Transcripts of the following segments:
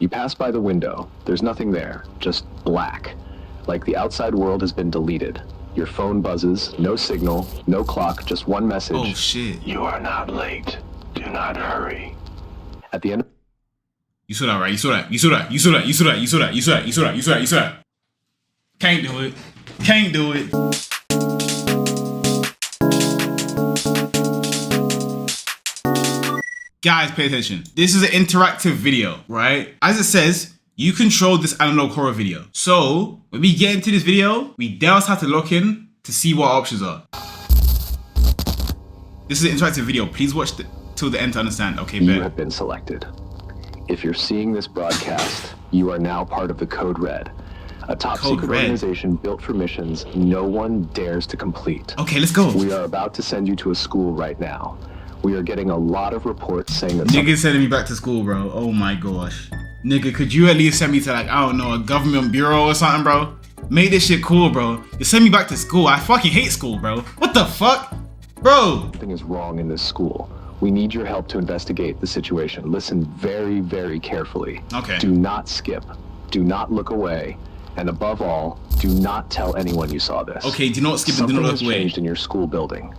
You pass by the window. There's nothing there, just black. Like the outside world has been deleted. Your phone buzzes, no signal, no clock, just one message. Oh shit. You are not late. Do not hurry. At the end. You saw that, right? You saw that. You saw that. You saw that. You saw that. You saw that. You saw that. You saw that. You saw that. You saw that. Can't do it. Can't do it. Guys, pay attention. This is an interactive video, right? As it says, you control this analog horror video. So when we get into this video, we just have to look in to see what our options are. This is an interactive video. Please watch till the end to understand. Okay, you have been selected. If you're seeing this broadcast, you are now part of the CodeRed, a top secret organization built for missions no one dares to complete. Okay, let's go. We are about to send you to a school right now. We are getting a lot of reports saying that nigga sending me back to school, bro. Oh my gosh. Nigga, could you at least send me to, like, I don't know, a government bureau or something, bro? Make this shit cool, bro. You send me back to school. I fucking hate school, bro. What the fuck? Bro. Something is wrong in this school. We need your help to investigate the situation. Listen very, very carefully. Okay. Do not skip. Do not look away. And above all, do not tell anyone you saw this. Okay, do not skip and do not look away. Something has changed in your school building.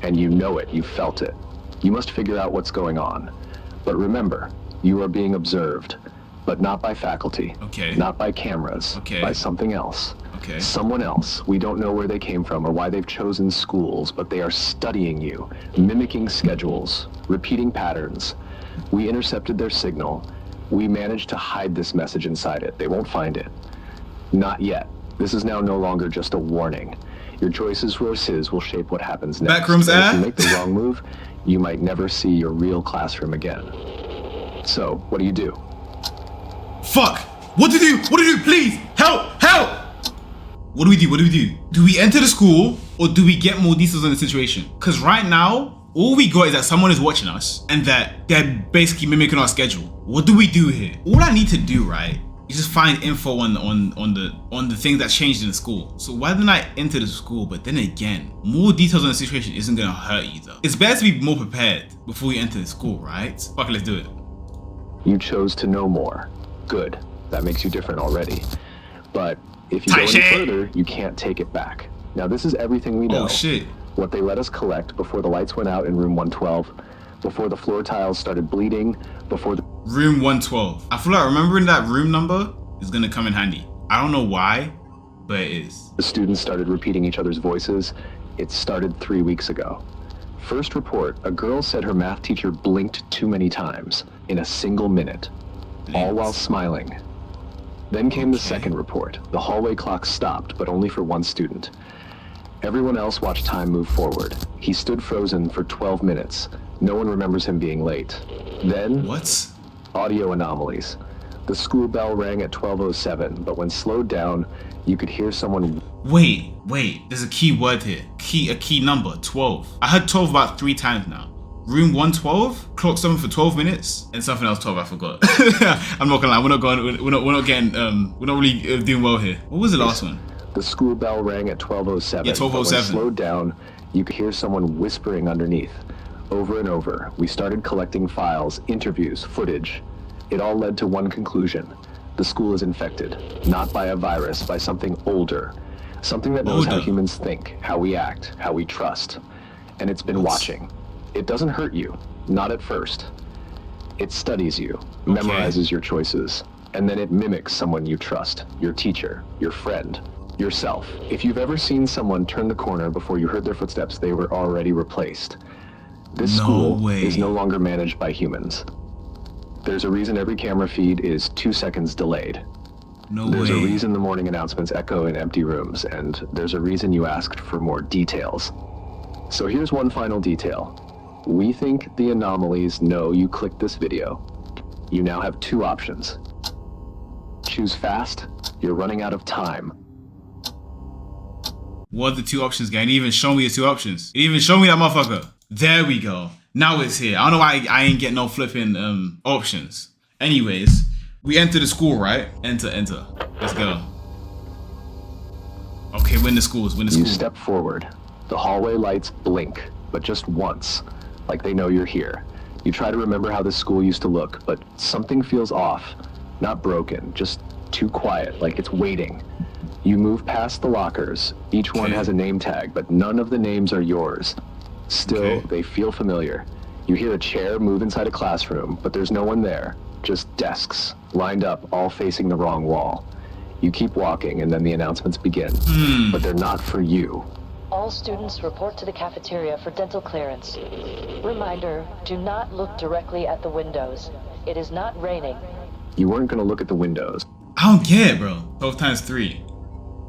And you know it. You felt it. You must figure out what's going on. But remember, you are being observed, but not by faculty. Okay. Not by cameras. Okay. By something else. Okay. Someone else. We don't know where they came from or why they've chosen schools, but they are studying you, mimicking schedules, repeating patterns. We intercepted their signal. We managed to hide this message inside it. They won't find it. Not yet. This is now no longer just a warning. Your choices will shape what happens next. Backrooms, If you make the wrong move, you might never see your real classroom again. So, what do you do? Fuck! What to do? What to do? Please! Help! Help! What do we do? What do we do? Do we enter the school or do we get more details on the situation? Because right now, all we got is that someone is watching us and that they're basically mimicking our schedule. What do we do here? All I need to do, right, is just find info on the things that changed in the school. So why didn't I enter the school? But then again, more details on the situation isn't gonna hurt you though. It's better to be more prepared before you enter the school, right? Fuck it, let's do it. You chose to know more. Good. That makes you different already. But if you go any further, you can't take it back. Now this is everything we know. Oh shit. What they let us collect before the lights went out in room 112, before the floor tiles started bleeding, before the room 112. I feel like remembering that room number is gonna come in handy. I don't know why, but it is. The students started repeating each other's voices. It started 3 weeks ago. First report, a girl said her math teacher blinked too many times in a single minute, all while smiling. Then came the second report. The hallway clock stopped, but only for one student. Everyone else watched time move forward. He stood frozen for 12 minutes. No one remembers him being late. Then, what? Audio anomalies. The school bell rang at 12:07, but when slowed down, you could hear someone. Wait, there's a key word here. A key number, 12. I heard 12 about 3 times now. Room 112, clock something for 12 minutes, and something else 12, I forgot. I'm not gonna lie, we're not really doing well here. What was the last one? The school bell rang at 12:07. Yeah, 12:07. But when slowed down, you could hear someone whispering underneath. Over and over, we started collecting files, interviews, footage. It all led to one conclusion. The school is infected, not by a virus, by something older. Something that knows how humans think, how we act, how we trust. And it's been watching. It doesn't hurt you, not at first. It studies you, memorizes your choices, and then it mimics someone you trust, your teacher, your friend, yourself. If you've ever seen someone turn the corner before you heard their footsteps, they were already replaced. This school is no longer managed by humans. There's a reason every camera feed is 2 seconds delayed. There's a reason the morning announcements echo in empty rooms, and there's a reason you asked for more details. So here's one final detail. We think the anomalies know you clicked this video. You now have 2 options. Choose fast, you're running out of time. What are the 2 options, guy? It didn't even show me the 2 options. It didn't even show me that motherfucker. There we go. Now it's here. I don't know why I ain't getting no flipping options. Anyways, we enter the school, right? Enter. Let's go. Okay, we're in the school. You step forward. The hallway lights blink, but just once, like they know you're here. You try to remember how this school used to look, but something feels off. Not broken, just too quiet, like it's waiting. You move past the lockers. Each one has a name tag, but none of the names are yours. Still, they feel familiar. You hear a chair move inside a classroom, but there's no one there. Just desks, lined up, all facing the wrong wall. You keep walking, and then the announcements begin. But they're not for you. All students report to the cafeteria for dental clearance. Reminder, do not look directly at the windows. It is not raining. You weren't going to look at the windows. I don't get it, bro. 12 times 3.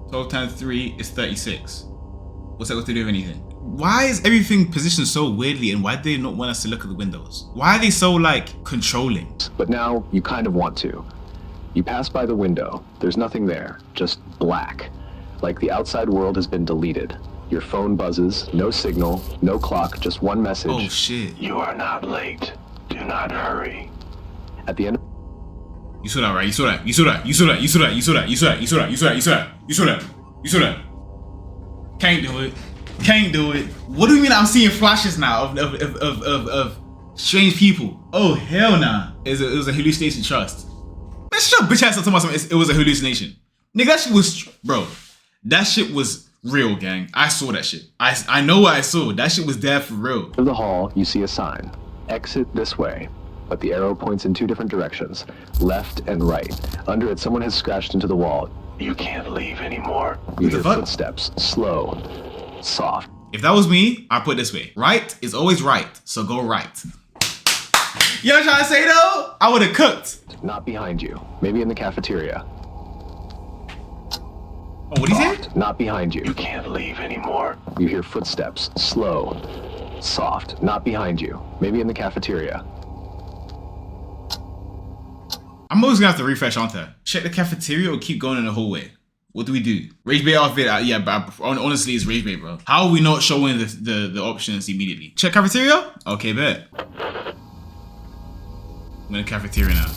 12 times 3 is 36. What's that got to do with anything? Why is everything positioned so weirdly, and why do they not want us to look at the windows? Why are they so, like, controlling? But now, you kind of want to. You pass by the window. There's nothing there. Just black. Like the outside world has been deleted. Your phone buzzes. No signal. No clock. Just one message. Oh, shit. You are not late. Do not hurry. At the end of... You saw that, right? You saw that. You saw that. You saw that. You saw that. You saw that. You saw that. You saw that. You saw that. You saw that. You saw that. You saw that. Can't do it. Can't do it. What do you mean I'm seeing flashes now of strange people? Oh, hell nah. It was a hallucination, trust. Man, shut up, bitch ass up talking about something. It was a hallucination. Nigga, that shit was, bro. That shit was real, gang. I saw that shit. I know what I saw. That shit was there for real. In the hall, you see a sign. Exit this way. But the arrow points in two different directions, left and right. Under it, someone has scratched into the wall. You can't leave anymore. You hear footsteps, slow, soft. If that was me, I'd put it this way. Right is always right, so go right. You know what I'm trying to say though? I would have cooked. Not behind you. Maybe in the cafeteria. Oh, what'd he say? Not behind you. You can't leave anymore. You hear footsteps, slow, soft. Not behind you. Maybe in the cafeteria. I'm always gonna have to refresh on that. Check the cafeteria or keep going in the hallway? What do we do? Rage bait off it? Yeah, but honestly, it's rage bait, bro. How are we not showing the options immediately? Check cafeteria? Okay, bet. I'm in the cafeteria now.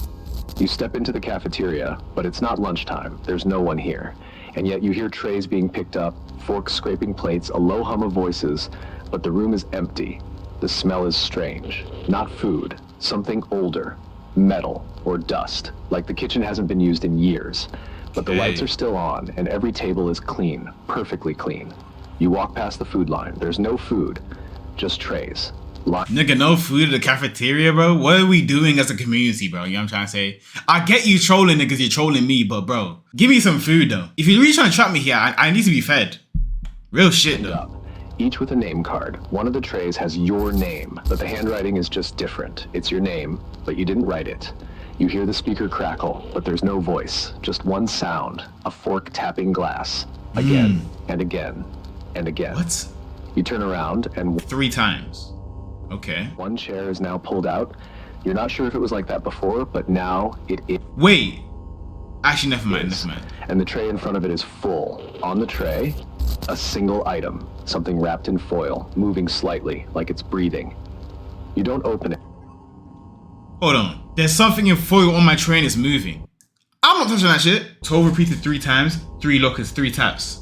You step into the cafeteria, but it's not lunchtime. There's no one here. And yet you hear trays being picked up, forks scraping plates, a low hum of voices, but the room is empty. The smell is strange. Not food, something older. Metal or dust, like the kitchen hasn't been used in years. But the lights are still on, and every table is clean, perfectly clean. You walk past the food line. There's no food, just trays. Nigga, no food at the cafeteria, bro? What are we doing as a community, bro? You know what I'm trying to say? I get you trolling niggas, you're trolling me, but bro, give me some food though. If you're really trying to trap me here, I need to be fed. Real shit though. Each with a name card. One of the trays has your name, but the handwriting is just different. It's your name, but you didn't write it. You hear the speaker crackle, but there's no voice. Just one sound, a fork tapping glass. Again, and again, and again. What? You turn around and... 3 times. Okay. One chair is now pulled out. You're not sure if it was like that before, but now it is. Wait. Actually, never mind. And the tray in front of it is full. On the tray, a single item. Something wrapped in foil, moving slightly, like it's breathing. You don't open it. Hold on. There's something in foil on my tray and it's moving. I'm not touching that shit. 12 repeated 3 times, 3 lockers, 3 taps.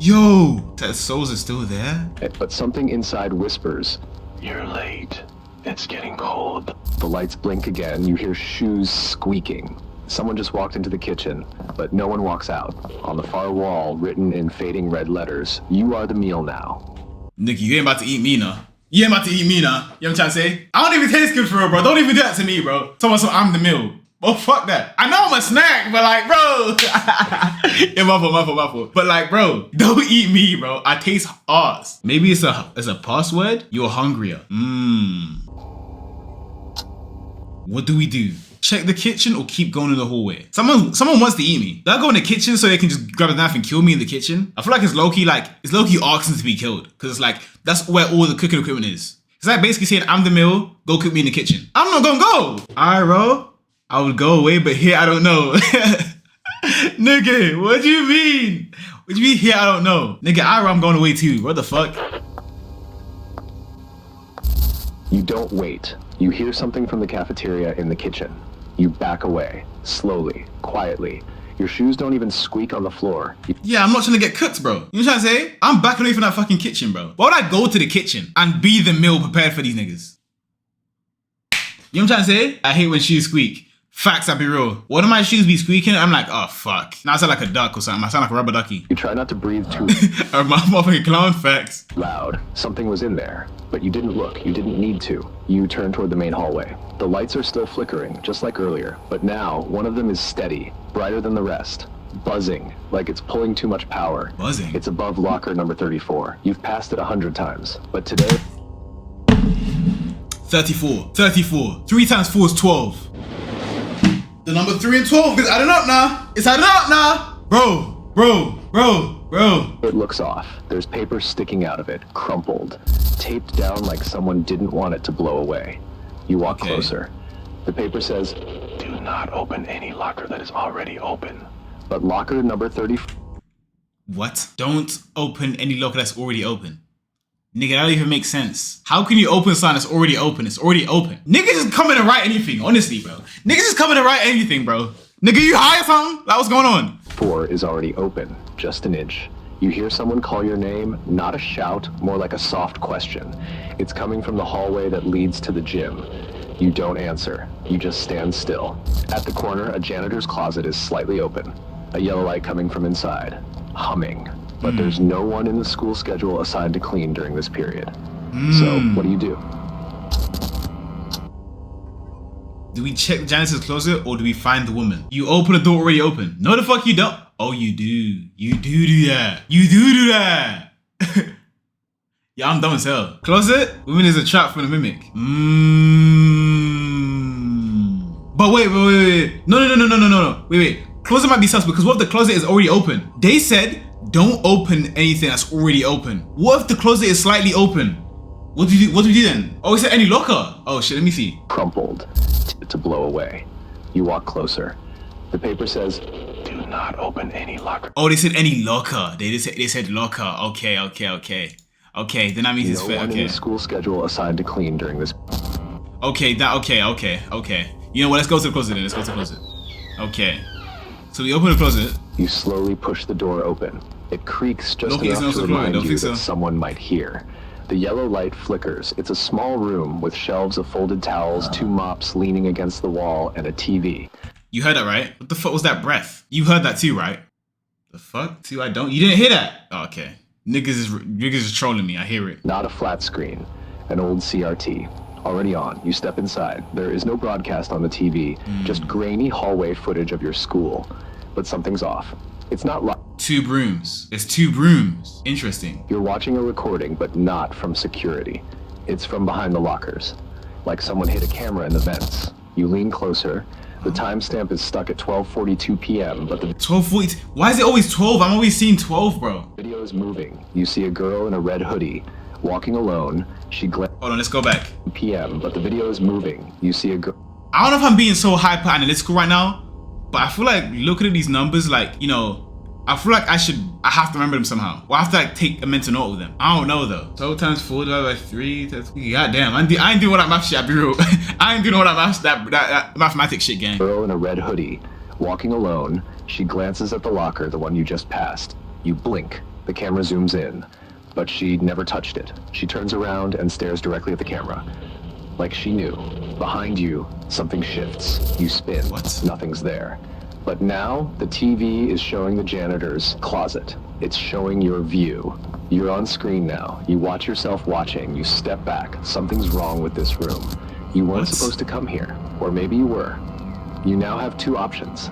Yo, that souls are still there? But something inside whispers, "You're late. It's getting cold." The lights blink again. You hear shoes squeaking. Someone just walked into the kitchen, but no one walks out. On the far wall, written in fading red letters, "You are the meal now." Nigga, you ain't about to eat me now. You ain't about to eat me now. You know what I'm trying to say? I don't even taste good for real, bro. Don't even do that to me, bro. Tell me I'm the meal. Oh, fuck that. I know I'm a snack, but like, bro. Yeah, my fault. But like, bro, don't eat me, bro. I taste ass. Maybe it's a password? You're hungrier. What do we do? Check the kitchen or keep going in the hallway? Someone wants to eat me. Do I go in the kitchen so they can just grab a knife and kill me in the kitchen? I feel like it's low-key asking to be killed. Cause it's like, that's where all the cooking equipment is. It's like basically saying, I'm the meal, go cook me in the kitchen. I'm not gonna go. All right, bro. I would go away, but here I don't know. Nigga, what do you mean? What do you mean here I don't know? Nigga, I'm going away too. What the fuck? You don't wait. You hear something from the cafeteria in the kitchen. You back away, slowly, quietly. Your shoes don't even squeak on the floor. Yeah, I'm not trying to get cooked, bro. You know what I'm trying to say? I'm backing away from that fucking kitchen, bro. Why would I go to the kitchen and be the meal prepared for these niggas? You know what I'm trying to say? I hate when shoes squeak. Facts, I'll be real. One of my shoes be squeaking, I'm like, oh fuck. Now I sound like a duck or something. I sound like a rubber ducky. You try not to breathe too Or my motherfucking clown facts. loud. Something was in there, but you didn't look. You didn't need to. You turned toward the main hallway. The lights are still flickering, just like earlier. But now, one of them is steady, brighter than the rest. Buzzing, like it's pulling too much power. Buzzing? It's above locker number 34. You've passed it 100 times, but today... 34. 34. 3 times 4 is 12. The number 3 and 12 is adding up now. It's adding up now. Bro. It looks off. There's paper sticking out of it, crumpled, taped down like someone didn't want it to blow away. You walk closer. The paper says, "Do not open any locker that is already open." But locker number 34... What? Don't open any locker that's already open. Nigga, that don't even make sense. How can you open something that's already open? It's already open. Niggas just come in and write anything, honestly, bro. Niggas just come in and write anything, bro. Nigga, you high or something? Like, what's going on? 4 is already open, just an inch. You hear someone call your name, not a shout, more like a soft question. It's coming from the hallway that leads to the gym. You don't answer. You just stand still. At the corner, a janitor's closet is slightly open. A yellow light coming from inside, humming. But there's no one in the school schedule assigned to clean during this period. So, what do? Do we check the janitor's closet or do we find the woman? You open the door already open. No, the fuck you don't. Oh, you do. You do that. You do that. Yeah, I'm dumb as hell. Closet? Woman is a trap from the mimic. But wait. No. Wait. Closet might be sus because what if the closet is already open? They said don't open anything that's already open. What if the closet is slightly open? What do you do then? Oh, it said any locker. Oh shit, let me see. Crumpled to blow away. You walk closer. The paper says, "Do not open any locker." Oh, they said any locker. They said locker. Okay. Okay, then that means it's fair. No one in the school schedule assigned to clean during this. Okay. You know what? Let's go to the closet then. Okay. So we open the closet. You slowly push the door open. It creaks just Okay, enough to remind you so. that someone might hear. The yellow light flickers. It's a small room with shelves of folded towels, 2 mops leaning against the wall, and a TV. You heard that, right? What the fuck was that breath? You heard that too, right? The fuck? See, I don't. You didn't hear that? Oh, okay. Niggas is trolling me. I hear it. Not a flat screen. An old CRT. Already on. You step inside. There is no broadcast on the TV, just grainy hallway footage of your school. But something's off. It's not live. 2 brooms. There's 2 brooms. Interesting. You're watching a recording, but not from security. It's from behind the lockers. Like someone hit a camera in the vents. You lean closer. The timestamp is stuck at 12:42 p.m., but the 12:40. Why is it always 12? I'm always seeing 12, bro. video is moving. You see a girl in a red hoodie, walking alone. She Hold on, let's go back. p.m., but the video is moving. You see a girl. I don't know if I'm being so hyper analytical right now, but I feel like looking at these numbers, like, you know, I feel like I have to remember them somehow. Or I have to like take a mental note of them. I don't know though. 12 times 4 divided by 3. Goddamn, I ain't doing all that math shit, I be real. I ain't doing all that mathematics shit, gang. Girl in a red hoodie, walking alone. She glances at the locker, the one you just passed. You blink. The camera zooms in. But she never touched it. She turns around and stares directly at the camera. Like she knew. Behind you, something shifts. You spin. What? Nothing's there. But now, the TV is showing the janitor's closet. It's showing your view. You're on screen now. You watch yourself watching. You step back. Something's wrong with this room. You weren't supposed to come here. Or maybe you were. You now have 2 options.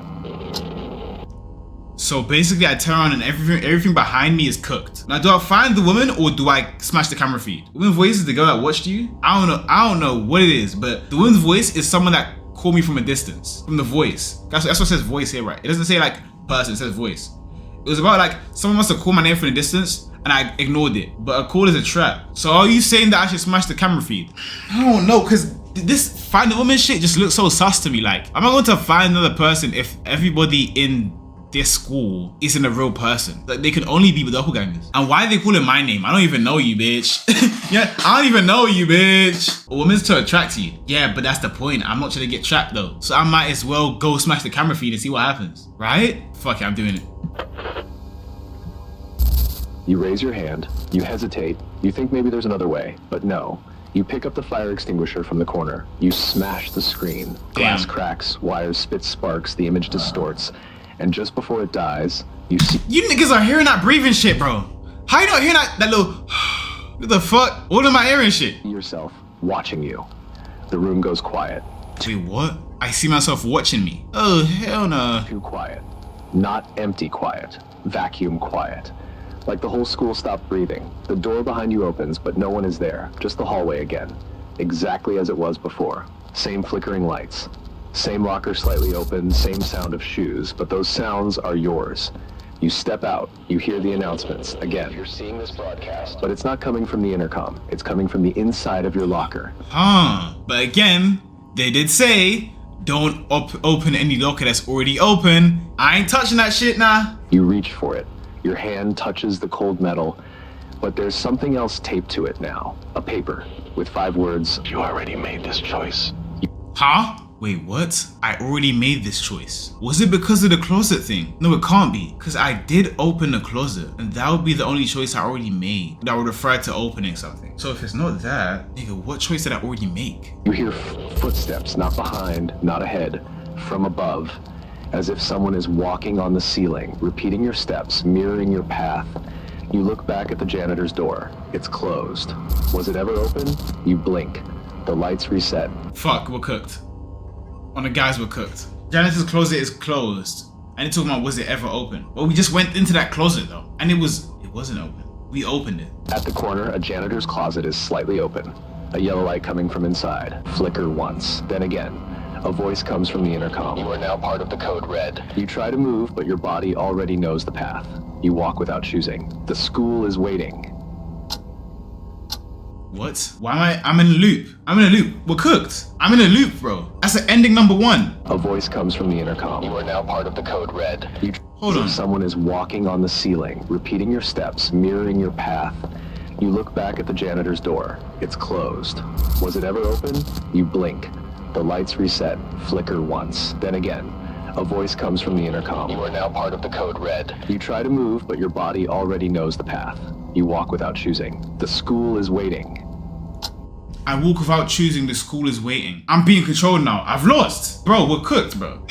So basically I turn on and everything behind me is cooked. Now do I find the woman or do I smash the camera feed? The woman's voice is the girl that watched you? I don't know what it is, but the woman's voice is someone that called me from a distance. From the voice. That's what it says voice here, right? It doesn't say like person, it says voice. It was about like someone must have called my name from a distance and I ignored it. But a call is a trap. So are you saying that I should smash the camera feed? I don't know, cause this find the woman shit just looks so sus to me. Like, am I going to find another person if everybody in this school isn't a real person? Like, they can only be doppelgangers. And why are they calling my name? I don't even know you, bitch. Yeah, I don't even know you, bitch. A woman's to attract you. Yeah, but that's the point. I'm not trying to get trapped though. So I might as well go smash the camera feed and see what happens. Right? Fuck it, I'm doing it. You raise your hand. You hesitate. You think maybe there's another way. But no. You pick up the fire extinguisher from the corner. You smash the screen. Glass cracks, wires spit sparks, the image distorts. And just before it dies, you see... You niggas are hearing that breathing shit, bro. How you not hearing that little... What the fuck? What am I hearing shit? yourself watching you. The room goes quiet. Wait, what? I see myself watching me. Oh, hell no. Too quiet. Not empty quiet. Vacuum quiet. Like the whole school stopped breathing. The door behind you opens, but no one is there. Just the hallway again. Exactly as it was before. Same flickering lights. Same locker slightly open, same sound of shoes, but those sounds are yours. You step out, you hear the announcements. Again, you're seeing this broadcast, but it's not coming from the intercom. It's coming from the inside of your locker. But again, they did say, don't open any locker that's already open. I ain't touching that shit now. You reach for it. Your hand touches the cold metal, but there's something else taped to it now. A paper with 5 words. You already made this choice. Huh? Wait, what? I already made this choice. Was it because of the closet thing? No, it can't be, because I did open the closet, and that would be the only choice I already made that would refer to opening something. So if it's not that, nigga, what choice did I already make? You hear footsteps, not behind, not ahead, from above, as if someone is walking on the ceiling, repeating your steps, mirroring your path. You look back at the janitor's door. It's closed. Was it ever open? You blink. The lights reset. Fuck, we're cooked. On the guys, we're cooked. Janitor's closet is closed. I ain't talking about was it ever open. Well, we just went into that closet though, and it wasn't open. We opened it. At the corner, a janitor's closet is slightly open. A yellow light coming from inside. Flicker once, then again. A voice comes from the intercom. You are now part of the CodeRed. You try to move, but your body already knows the path. You walk without choosing. The school is waiting. What? Why am I'm in a loop. I'm in a loop. We're cooked. I'm in a loop, bro. That's the ending number 1. A voice comes from the intercom. You are now part of the CodeRed. Hold on. Someone is walking on the ceiling, repeating your steps, mirroring your path. You look back at the janitor's door. It's closed. Was it ever open? You blink. The lights reset, flicker once, then again. A voice comes from the intercom. You are now part of the CodeRed. You try to move, but your body already knows the path. You walk without choosing. The school is waiting. I walk without choosing. The school is waiting. I'm being controlled now. I've lost. Bro, we're cooked, bro.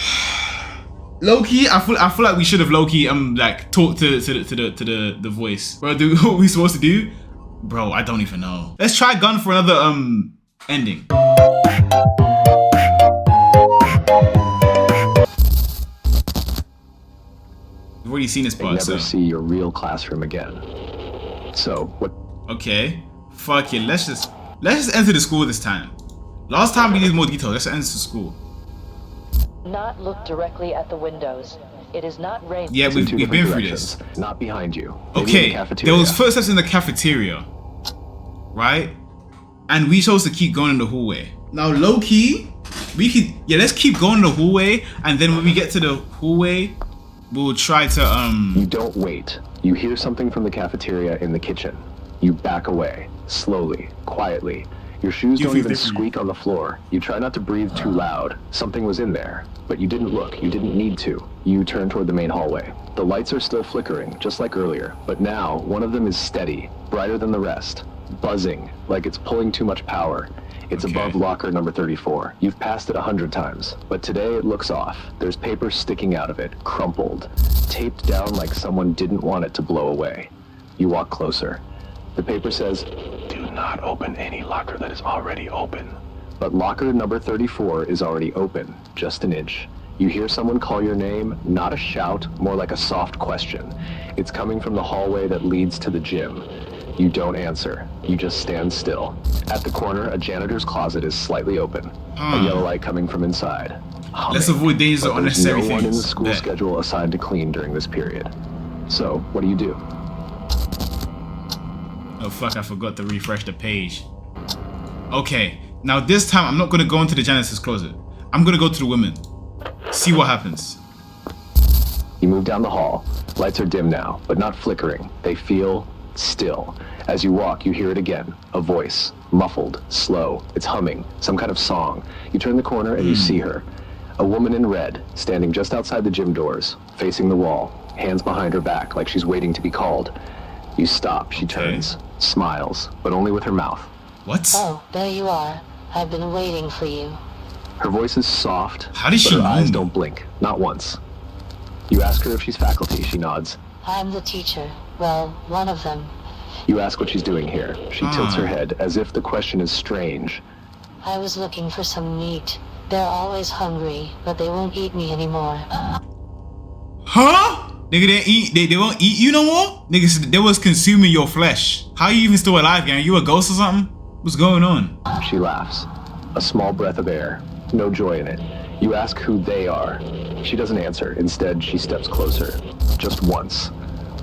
Low-key, I feel like we should have low-key like talked to the voice. Bro, what are we supposed to do? Bro, I don't even know. Let's try gun for another ending. We've already seen this part, never see your real classroom again. So, what? Okay. Fuck it. Let's just enter the school this time. Last time we needed more details. Let's enter the school. Not look directly at the windows. It is not raining. Yeah, we've been through this. Not behind you. Maybe Okay. in the cafeteria. There was footsteps in the cafeteria, right? And we chose to keep going in the hallway. Now, low key, let's keep going in the hallway, and then when we get to the hallway, we'll try to You don't wait. You hear something from the cafeteria in the kitchen. You back away, slowly, quietly. Your shoes don't even squeak on the floor. You try not to breathe too loud. Something was in there, but you didn't look. You didn't need to. You turn toward the main hallway. The lights are still flickering, just like earlier, but now one of them is steady, brighter than the rest, buzzing, like it's pulling too much power. It's above locker number 34. You've passed it 100 times, but today it looks off. There's paper sticking out of it, crumpled, taped down like someone didn't want it to blow away. You walk closer. The paper says, "Do not open any locker that is already open." But locker number 34 is already open, just an inch. You hear someone call your name, not a shout, more like a soft question. It's coming from the hallway that leads to the gym. You don't answer. You just stand still. At the corner, a janitor's closet is slightly open. A yellow light coming from inside. Let's avoid dangers or unnecessary things. There's no one in the school schedule assigned to clean during this period. So, what do? Oh fuck, I forgot to refresh the page. Okay, now this time I'm not gonna go into the janitor's closet. I'm gonna go to the women. See what happens. You move down the hall. Lights are dim now, but not flickering. They feel still. As you walk, you hear it again. A voice, muffled, slow. It's humming, some kind of song. You turn the corner and you see her. A woman in red, standing just outside the gym doors, facing the wall, hands behind her back like she's waiting to be called. You stop, she turns, smiles, but only with her mouth. What? Oh, there you are. I've been waiting for you. Her voice is soft, How does but she her know eyes me? don't blink, not once. You ask her if she's faculty, she nods. I'm the teacher. Well, one of them. You ask what she's doing here. She tilts her head as if the question is strange. I was looking for some meat. They're always hungry, but they won't eat me anymore. Huh? Nigga, they won't eat you no more? Nigga, they was consuming your flesh. How you even still alive, gang? You a ghost or something? What's going on? She laughs. A small breath of air. No joy in it. You ask who they are. She doesn't answer. Instead, she steps closer. Just once.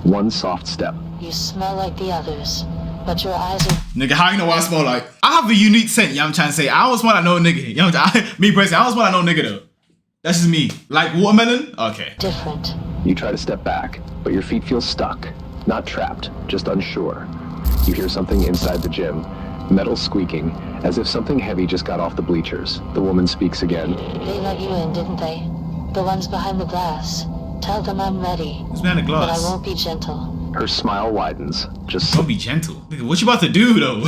One soft step. You smell like the others, but your eyes are Nigga, how you know what I smell like? I have a unique scent, you know what I'm trying to say? I don't smell like no nigga. You know what I'm saying? Me personally, I don't smell like no nigga though. That's just me. Like watermelon? Okay. different. You try to step back, but your feet feel stuck. Not trapped, just unsure. You hear something inside the gym. Metal squeaking, as if something heavy just got off the bleachers. The woman speaks again. They let you in, didn't they? The ones behind the glass. Tell them I'm ready, Who's behind the but I glass? won't be gentle. Her smile widens. Just Don't be gentle. Nigga, what you about to do though?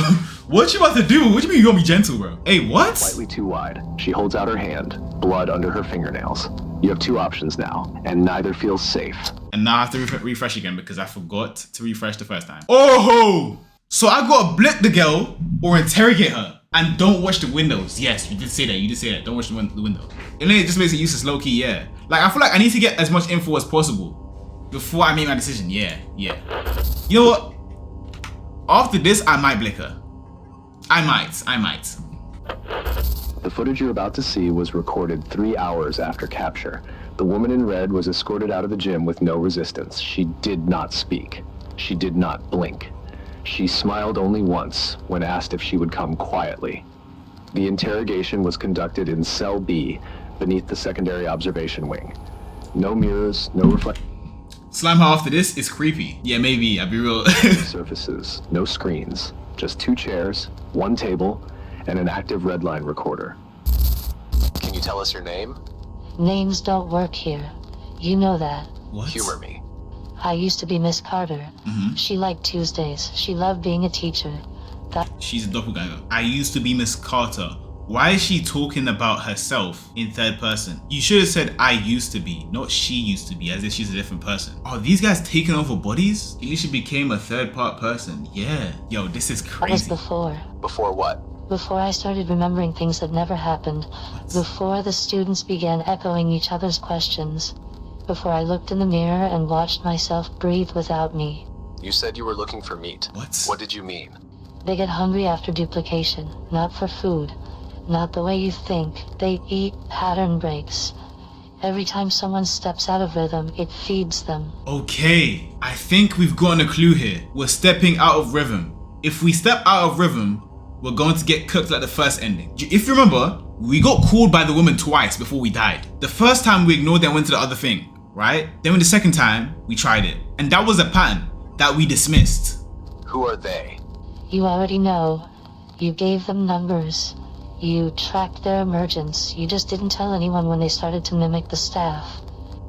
What you about to do? What you mean you gonna be gentle, bro? Hey, what? slightly too wide. She holds out her hand, blood under her fingernails. You have two options now, and neither feels safe. And now I have to refresh again because I forgot to refresh the first time. Oh! So I gotta blip the girl or interrogate her. And don't watch the windows. Yes, you did say that. You did say that. Don't watch the window. And then it just makes it useless low-key, yeah. Like, I feel like I need to get as much info as possible before I make my decision. Yeah. You know what? After this, I might blick her. I might. The footage you're about to see was recorded 3 hours after capture. The woman in red was escorted out of the gym with no resistance. She did not speak. She did not blink. She smiled only once when asked if she would come quietly. The interrogation was conducted in Cell B, beneath the secondary observation wing. No mirrors, no reflection Slime her after this is creepy. Yeah, maybe. I'll be real. surfaces, no screens, just 2 chairs, 1 table, and an active red line recorder. Can you tell us your name? Names don't work here. You know that. What? Humor me. I used to be Miss Carter. She liked Tuesdays. She loved being a teacher. She's a doppelganger. I used to be Miss Carter. Why is she talking about herself in third person? You should have said I used to be, not she used to be, as if she's a different person. Are these guys taking over bodies? At least she became a third part person. Yeah. Yo, this is That was crazy. Before what? Before I started remembering things that never happened. Before the students began echoing each other's questions. Before I looked in the mirror and watched myself breathe without me. You said you were looking for meat. What? What did you mean? They get hungry after duplication, not for food. Not the way you think. They eat pattern breaks. Every time someone steps out of rhythm, it feeds them. Okay, I think we've gotten a clue here. We're stepping out of rhythm. If we step out of rhythm, we're going to get cooked like the first ending. If you remember, we got called by the woman twice before we died. The first time we ignored it and went to the other thing, right? Then the second time, we tried it. And that was a pattern that we dismissed. Who are they? You already know. You gave them numbers. You tracked their emergence. You just didn't tell anyone when they started to mimic the staff.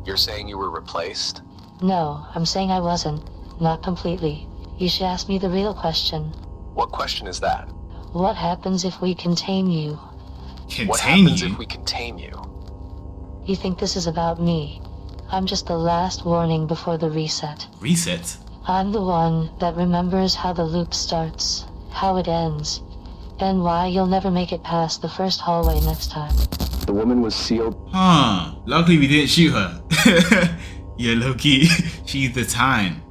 You're saying you were replaced? No, I'm saying I wasn't. Not completely. You should ask me the real question. What question is that? What happens if we contain you? What Contain happens you? if we contain you? You think this is about me? I'm just the last warning before the reset. Reset? I'm the one that remembers how the loop starts, how it ends, and why you'll never make it past the first hallway next time. The woman was sealed. Huh. Luckily we didn't shoot her. Yeah, Loki. She's the time.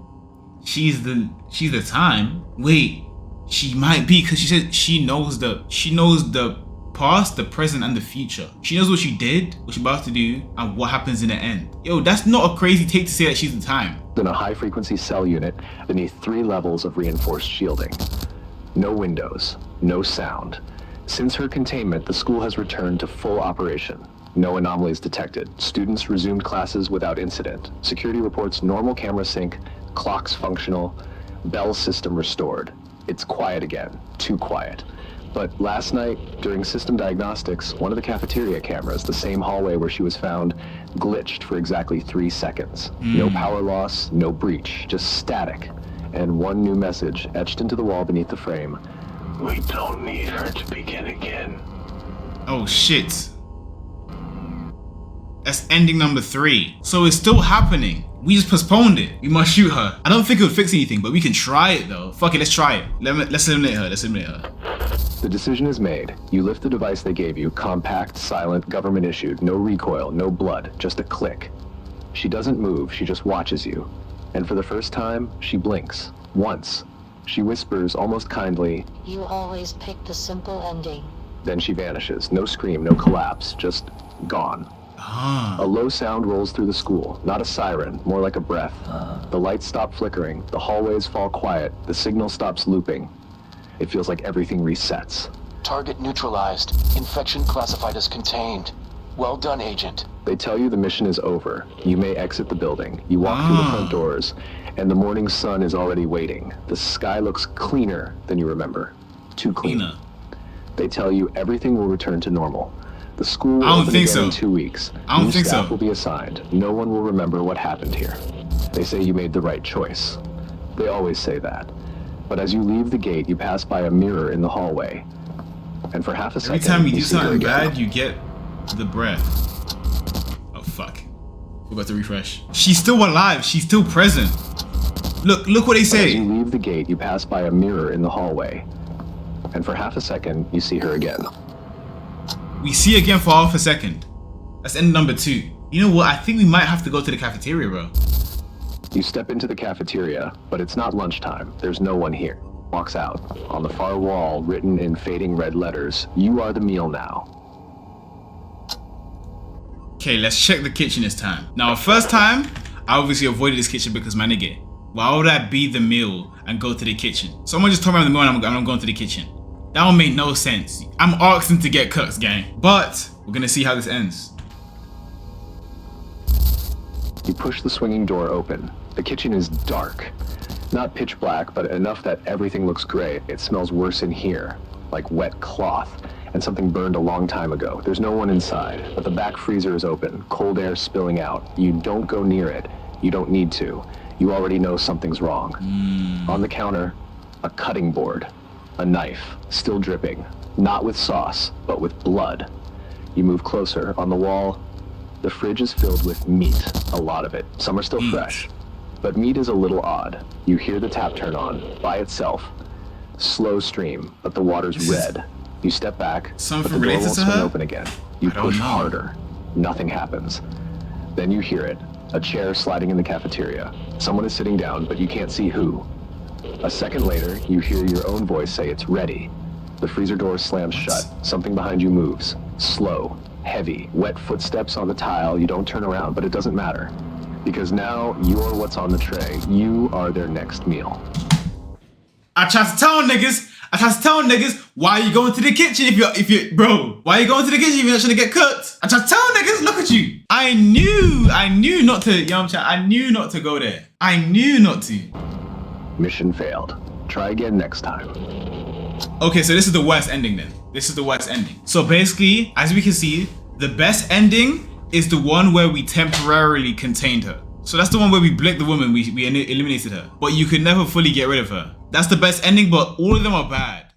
She's the time? Wait. She might be, because she said she knows the past, the present, and the future. She knows what she did, what she's about to do, and what happens in the end. Yo, that's not a crazy take to say that she's the time. In a high-frequency cell unit beneath 3 levels of reinforced shielding. No windows, no sound. Since her containment, the school has returned to full operation. No anomalies detected. Students resumed classes without incident. Security reports normal camera sync, clocks functional, bell system restored. It's quiet again, too quiet. But last night, during system diagnostics, one of the cafeteria cameras, the same hallway where she was found, glitched for exactly 3 seconds. No power loss, no breach, just static. And one new message etched into the wall beneath the frame. We don't need her to begin again. Oh shit. That's ending number 3. So it's still happening. We just postponed it. We must shoot her. I don't think it would fix anything, but we can try it though. Fuck it, let's try it. Let's eliminate her. Let's eliminate her. The decision is made. You lift the device they gave you, compact, silent, government issued, no recoil, no blood, just a click. She doesn't move, she just watches you. And for the first time, she blinks. Once. She whispers, almost kindly, You always pick the simple ending. then she vanishes. No scream, no collapse, just gone. A low sound rolls through the school, not a siren, more like a breath. The lights stop flickering, the hallways fall quiet, the signal stops looping. It feels like everything resets. Target neutralized. Infection classified as contained. Well done, Agent. They tell you the mission is over. You may exit the building. You walk through the front doors, and the morning sun is already waiting. The sky looks cleaner than you remember. Too clean. Cleaner. They tell you everything will return to normal. The school will I don't open think again so. in 2 weeks. I don't New think staff so. will be assigned. No one will remember what happened here. They say you made the right choice. They always say that. But as you leave the gate, you pass by a mirror in the hallway. And for half a second, Every time you do see her something again. bad, you get the breath. Oh fuck. We're about to refresh. She's still alive. She's still present. Look what they As say. you leave the gate, you pass by a mirror in the hallway. And for half a second, you see her again. We see again for half a second. That's end number 2. You know what? I think we might have to go to the cafeteria, bro. You step into the cafeteria, but it's not lunchtime. There's no one here. Walks out. On the far wall, written in fading red letters, you are the meal now. Okay, let's check the kitchen this time. Now, first time, I obviously avoided this kitchen because my nigga. Why would I be the meal and go to the kitchen? Someone just told me I'm the meal and I'm going to the kitchen. That don't make no sense. I'm asking to get cooked, gang. But we're gonna see how this ends. You push the swinging door open. The kitchen is dark. Not pitch black, but enough that everything looks gray. It smells worse in here, like wet cloth, and something burned a long time ago. There's no one inside, but the back freezer is open, cold air spilling out. You don't go near it. You don't need to. You already know something's wrong. On the counter, a cutting board. A knife, still dripping. Not with sauce, but with blood. You move closer. On the wall, the fridge is filled with meat. A lot of it. Some are still fresh. But meat is a little odd. You hear the tap turn on, by itself. Slow stream, but the water's red. You step back, Something but the door related won't to swing her? open again. You I don't push know. harder. Nothing happens. Then you hear it. A chair sliding in the cafeteria. Someone is sitting down, but you can't see who. A second later, you hear your own voice say it's ready. The freezer door slams shut. Something behind you moves. Slow, heavy, wet footsteps on the tile. You don't turn around, but it doesn't matter. Because now you're what's on the tray. You are their next meal. I tried to tell niggas, why are you going to the kitchen if you're, bro, why are you going to the kitchen if you're not trying to get cooked? I tried to tell niggas, look at you. I knew not to, you know what I'm saying? I knew not to go there. I knew not to. Mission failed. Try again next time. Okay, so this is the worst ending then. This is the worst ending. So basically, as we can see, the best ending is the one where we temporarily contained her. So that's the one where we blinked the woman, we eliminated her. But you could never fully get rid of her. That's the best ending, but all of them are bad.